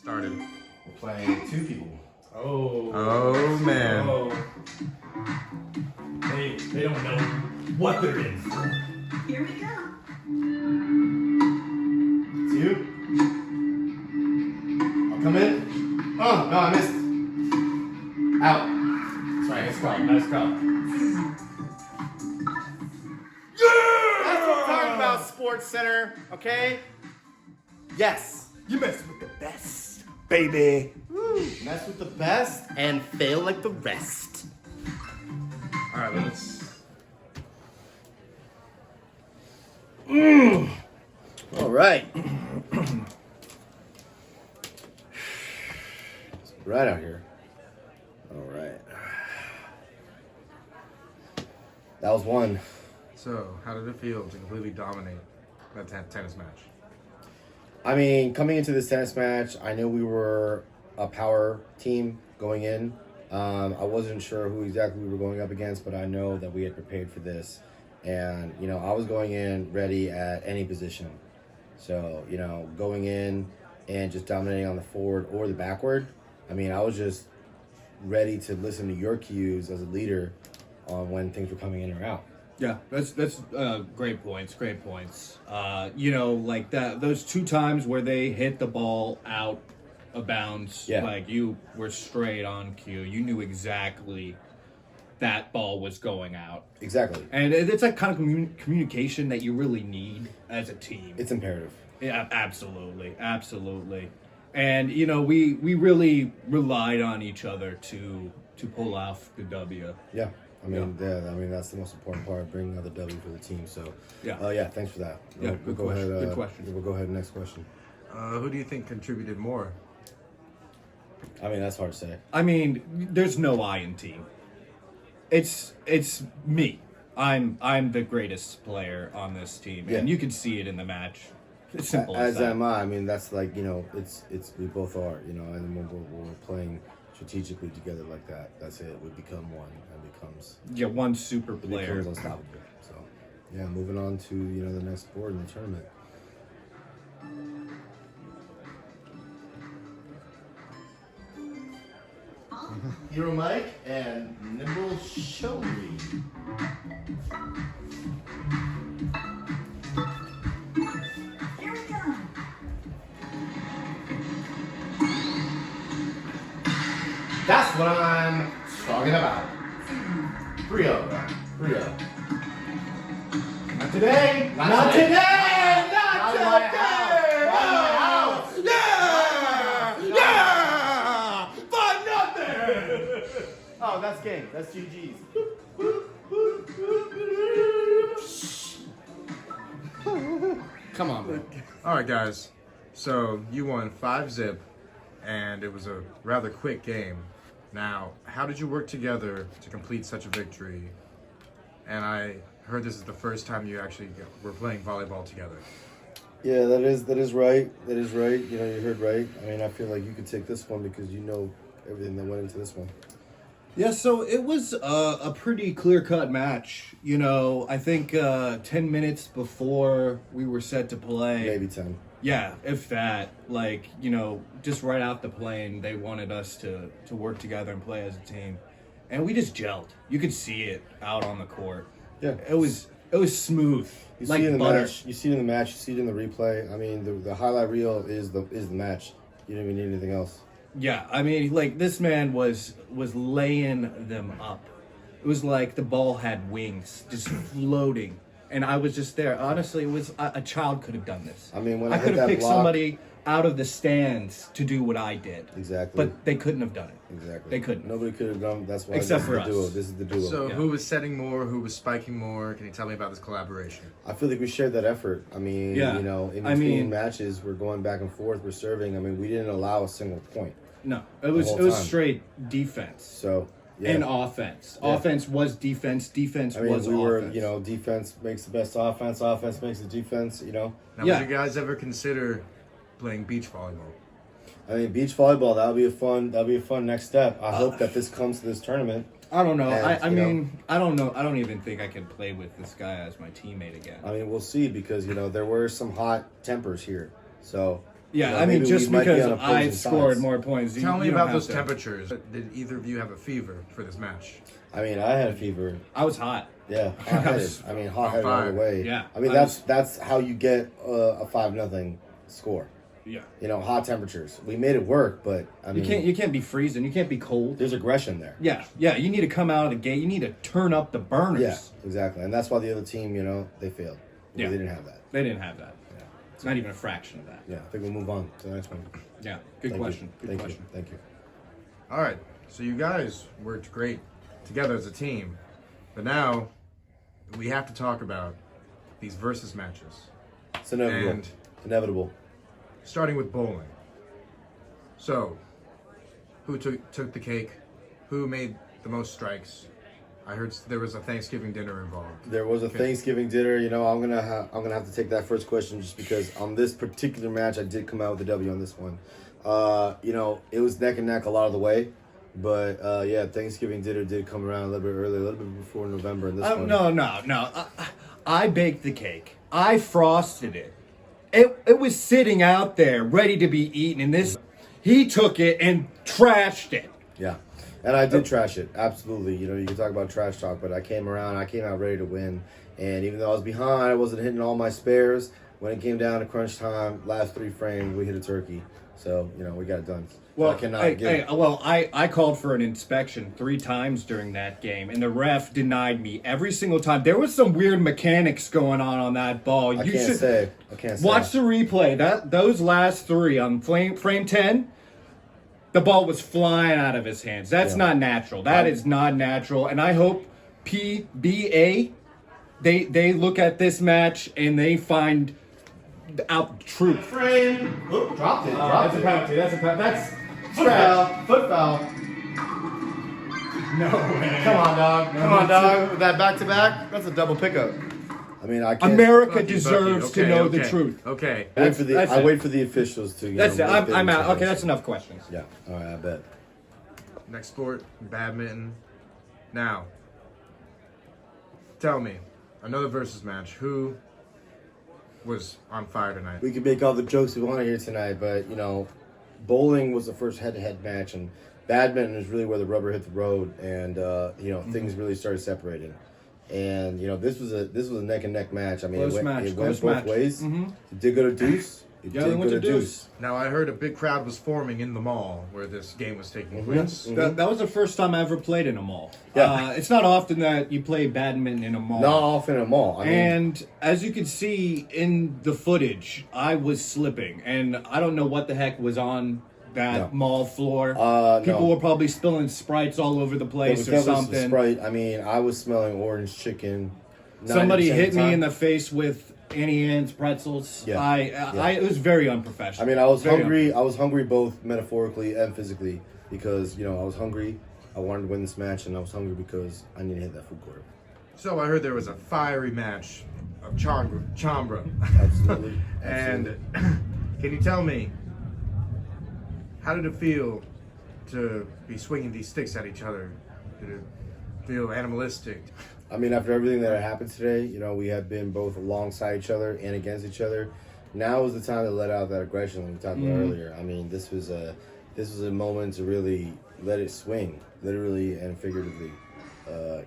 started. We're playing two people. Oh man. Oh. They don't know what they're in for. Here we go. It's you. I'll come in. Oh, no, I missed. Out. That's right, nice call. Nice call. That's what I'm talking about, Sports Center, okay? Yes. You messed with the best, baby. Woo. Mess with the best and fail like the rest. All right, let's. All right. It's right out here. All right. That was one. So, how did it feel to completely dominate that tennis match? I mean, coming into this tennis match, I knew we were a power team going in. I wasn't sure who exactly we were going up against, but I know that we had prepared for this. And, you know, I was going in ready at any position. So, you know, going in and just dominating on the forward or the backward, I mean, I was just ready to listen to your cues as a leader on when things were coming in or out. Yeah, that's great points. Great points. You know, like that those two times where they hit the ball out of bounds, Yeah. like you were straight on cue. You knew exactly that ball was going out, Exactly. and it's that kind of communication that you really need as a team. It's imperative. Yeah, absolutely, absolutely. And you know, we really relied on each other to pull off the W. Yeah. I mean, that's the most important part, bringing another W for the team. So, Yeah. thanks for that. Yeah, we'll good go question. ahead. Good question. We'll go ahead to the next question. Who do you think contributed more? I mean, that's hard to say. I mean, there's no I in team. It's me. I'm the greatest player on this team, and Yeah. you can see it in the match. It's simple As as that. am I. I mean, that's like, you know, it's we both are, you know, and when we're playing strategically together like that, that's it. We become one, and becomes Yeah, one super it player. becomes unstoppable. So, yeah, moving on to the next board in the tournament. Hero Mike and Nimble Showy. Here we go. That's what I'm talking about. 3-0. 3-0. Not today. Not today. Not today. Yeah! 5-0! Oh, that's game. That's GG's. Come on, man. All right, guys. So you won 5-0, and it was a rather quick game. Now, how did you work together to complete such a victory? And I heard this is the first time you actually were playing volleyball together. Yeah, that is right. That is right. You know, you heard right. I mean, I feel like you could take this one because you know everything that went into this one. Yeah, so it was a pretty clear-cut match. You know, I think 10 minutes before we were set to play. Maybe 10. Yeah, if that. Like, you know, just right out the plane, they wanted us to work together and play as a team. And we just gelled. You could see it out on the court. Yeah. It was smooth. You like see it in the butter. match. You see it in the match. You see it in the replay. I mean, the highlight reel is the match. You don't even need anything else. Yeah, I mean, like, this man was laying them up. It was like the ball had wings, just floating. And I was just there. Honestly, it was a child could have done this. I mean, when I I hit could have that picked block- somebody out of the stands to do what I did. Exactly. But they couldn't have done it. Exactly. They couldn't. Nobody could have done. That's why Except this for is the duo. us. This is the duo. So Yeah. who was setting more? Who was spiking more? Can you tell me about this collaboration? I feel like we shared that effort. I mean, Yeah. you know, in I between mean- matches, we're going back and forth. We're serving. I mean, we didn't allow a single point. No, it was whole time. straight defense So yeah. and offense. Yeah. Offense was defense. Defense I mean, was we were, offense. you know, defense makes the best offense. Offense makes the defense. You know, Now, Yeah. would you guys ever consider playing beach volleyball? I mean, beach volleyball. That'll be a fun next step. I hope that this comes to this tournament. I don't know. And, I you know- mean, I don't know. I don't even think I can play with this guy as my teammate again. I mean, we'll see because you know there were some hot tempers here. So Yeah, You know, I mean, maybe just we might be because on I opposing scored sides. more points. Tell me you don't about have those to. temperatures. Did either of you have a fever for this match? I mean, I had a fever. I was hot. Yeah, hot-headed. I mean, hot-headed all the fire. way. Yeah, I mean, I that's how you get a 5-0 score. Yeah. You know, hot temperatures. We made it work, but I mean, You can't be freezing. You can't be cold. there's aggression there. Yeah, yeah. You need to come out of the gate. You need to turn up the burners. Yeah, exactly. And that's why the other team, you know, they failed. Yeah. They didn't have that. They didn't have that. It's not even a fraction of that. Yeah, I think we'll move on to the next one. Yeah. Good Thank question. You. Good Thank question. you. Thank you. All right, so you guys worked great together as a team, but now we have to talk about these versus matches, It's inevitable. And- Inevitable. starting with bowling. So, who took the cake? Who made the most strikes? I heard there was a Thanksgiving dinner involved. There was a Thanksgiving dinner. You know, I'm gonna have to take that first question just because on this particular match, I did come out with a W on this one. You know, it was neck and neck a lot of the way, but yeah, Thanksgiving dinner did come around a little bit early, a little bit before November. And this one, No. I baked the cake. I frosted it. It was sitting out there, ready to be eaten. And he took it and trashed it. yeah, and I did trash it absolutely. You know, you can talk about trash talk, but I came out ready to win. And even though I was behind, I wasn't hitting all my spares. When it came down to crunch time, last 3 frames, we hit a turkey. So, you know, we got it done. Well, I cannot give I called for an inspection 3 times during that game, and the ref denied me every single time. There was some weird mechanics going on that ball. I can't say. Watch the replay. Those last 3 on frame 10, the ball was flying out of his hands. That's not natural. That is not natural. And I hope PBA they look at this match and they find out the truth. Frame. Oop, dropped it. That's a penalty. That's Foot foul. no way. Come on, dog. Come on, dog. With that back to back, that's a double pickup. I mean, I can't. America Bucky, deserves okay, to know okay, the truth. Okay. I wait for the officials to. That's it. make their I'm out. Okay, determination. that's enough questions. Yeah. All right. I bet. Next sport, badminton. Now, tell me, another versus match. Who was on fire tonight? We can make all the jokes we want here tonight, but you know, bowling was the first head-to-head match, and badminton is really where the rubber hit the road, and you know, things really started separating. And you know, this was a neck and neck match. I mean, Close it went, match, it close went match. both ways. It did go to deuce. It Yeah, did they went go to deuce. Now, I heard a big crowd was forming in the mall where this game was taking place. That was the first time I ever played in a mall. Yeah. It's not often that you play badminton in a mall. Not off in a mall. I mean, And as you can see in the footage, I was slipping, and I don't know what the heck was on that No. mall floor. No. People were probably spilling Sprites all over the it place was or definitely some something. Sprite. I mean, I was smelling orange chicken. Somebody 90% of hit me time. in the face with Annie Ann's pretzels. Yeah. It was very unprofessional. I mean, I was Very hungry. I was hungry both metaphorically and physically because, you know, I was hungry. I wanted to win this match, and I was hungry because I needed to hit that food court. So I heard there was a fiery match of Chambra. Absolutely. And can you tell me, how did it feel to be swinging these sticks at each other? Did it feel animalistic? I mean, after everything that had happened today, you know, we had been both alongside each other and against each other. Now is the time to let out that aggression that we talked about earlier. I mean, this was a moment to really let it swing, literally and figuratively.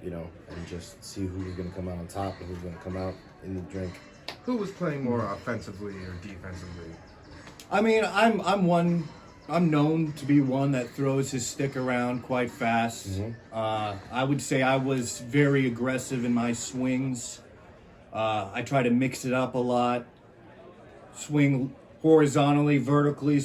You know, and just see who was going to come out on top and who's going to come out in the drink. Who was playing more offensively or defensively? I mean, I'm known to be one that throws his stick around quite fast. I would say I was very aggressive in my swings. I try to mix it up a lot. Swing horizontally, vertically,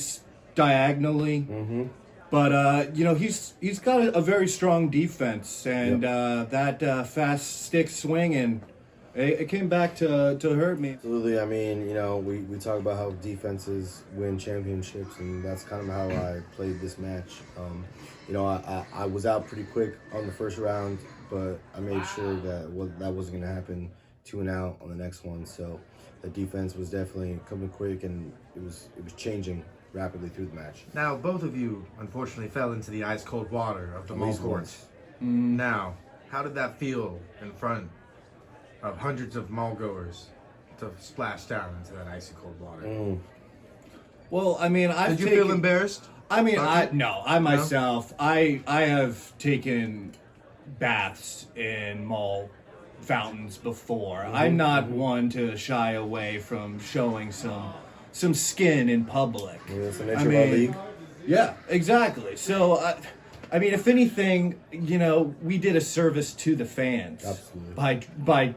diagonally. But you know, he's got a very strong defense, and that fast stick swing, and it came back to hurt me. Absolutely. I mean, you know, we talk about how defenses win championships, and that's kind of how I played this match. You know, I was out pretty quick on the first round, but I made sure that that wasn't going to happen 2 and out on the next one. So the defense was definitely coming quick, and it was changing rapidly through the match. Now, both of you unfortunately fell into the ice-cold water of the At mall least court. once. Now, how did that feel in front of hundreds of mall goers to splash down into that icy cold water? Well, I mean, Did you feel embarrassed? I mean, Bucky? I myself, I have taken baths in mall fountains before. I'm not one to shy away from showing some skin in public. That's the nature of our league. Yeah, exactly. So, I mean, if anything, you know, we did a service to the fans. Absolutely. By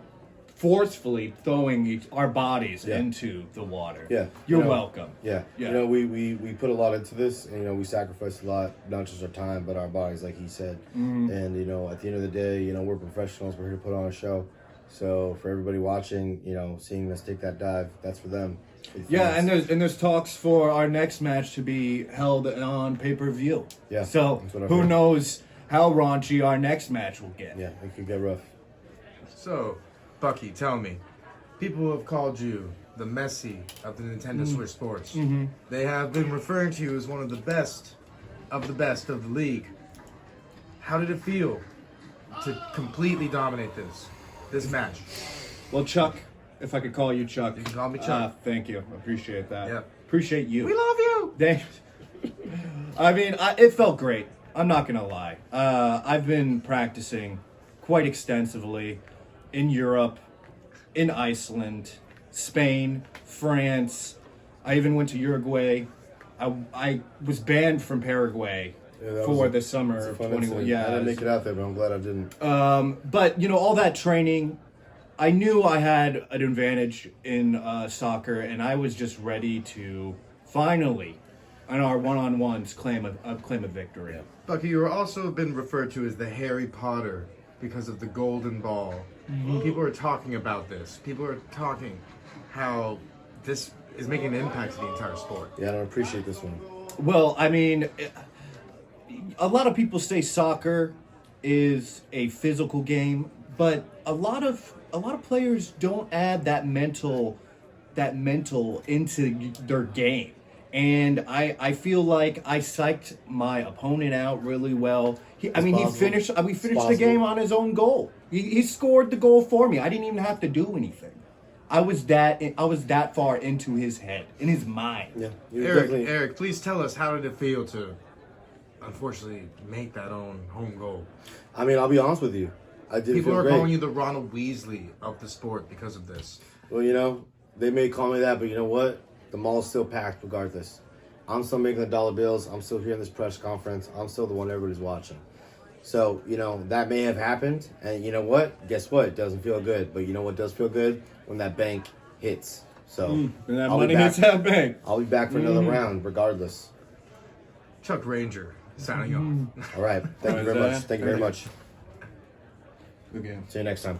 forcefully throwing our bodies Yeah. into the water. Yeah. You're You know, welcome. Yeah. Yeah. You know, we put a lot into this, and, you know, we sacrificed a lot, not just our time, but our bodies, like he said. And, you know, at the end of the day, you know, we're professionals. We're here to put on a show. So for everybody watching, you know, seeing us take that dive, that's for them. For the Yeah, fans. and there's talks for our next match to be held on pay-per-view. Yeah, So that's what I've who heard. knows how raunchy our next match will get. Yeah, it could get rough. So, Bucky, tell me, people have called you the Messi of the Nintendo Switch Sports. They have been referring to you as one of the best of the league. How did it feel to completely dominate this match? Well, Chuck, if I could call you Chuck. You can call me Chuck. Thank you. I appreciate that. Yeah. Appreciate you. We love you. Thanks. I mean, it felt great. I'm not gonna lie. I've been practicing quite extensively in Europe, in Iceland, Spain, France. I even went to Uruguay. I was banned from Paraguay Yeah, that for was the summer It's a of fun 21. incident. Yeah, I didn't make it out there, but I'm glad I didn't. but you know, all that training, I knew I had an advantage in soccer, and I was just ready to finally, on our one-on-ones, claim a victory. Bucky, you are also been referred to as the Harry Potter because of the golden ball. People are talking about this. People are talking how this is making an impact to the entire sport. Yeah, I don't appreciate this one. Well, I mean, a lot of people say soccer is a physical game, but a lot of players don't add that mental into their game. And I feel like I psyched my opponent out really well. We finished the game on his own goal. He scored the goal for me. I didn't even have to do anything. I was that far into his head, in his mind. Yeah, you definitely. Eric, please tell us, how did it feel to, unfortunately, make that own home goal? I mean, I'll be honest with you. I did People feel are great. calling you the Ronald Weasley of the sport because of this. Well, you know, they may call me that, but you know what? The mall's still packed regardless. I'm still making the dollar bills. I'm still here in this press conference. I'm still the one everybody's watching. So, you know, that may have happened. And you know what? Guess what? It doesn't feel good. But you know what does feel good? When that bank hits. So, And that I'll be money back. hits that bank. I'll be back for another round regardless. Chuck Ranger signing off. All right. Thank you very much. Thank you very much. Okay. See you next time.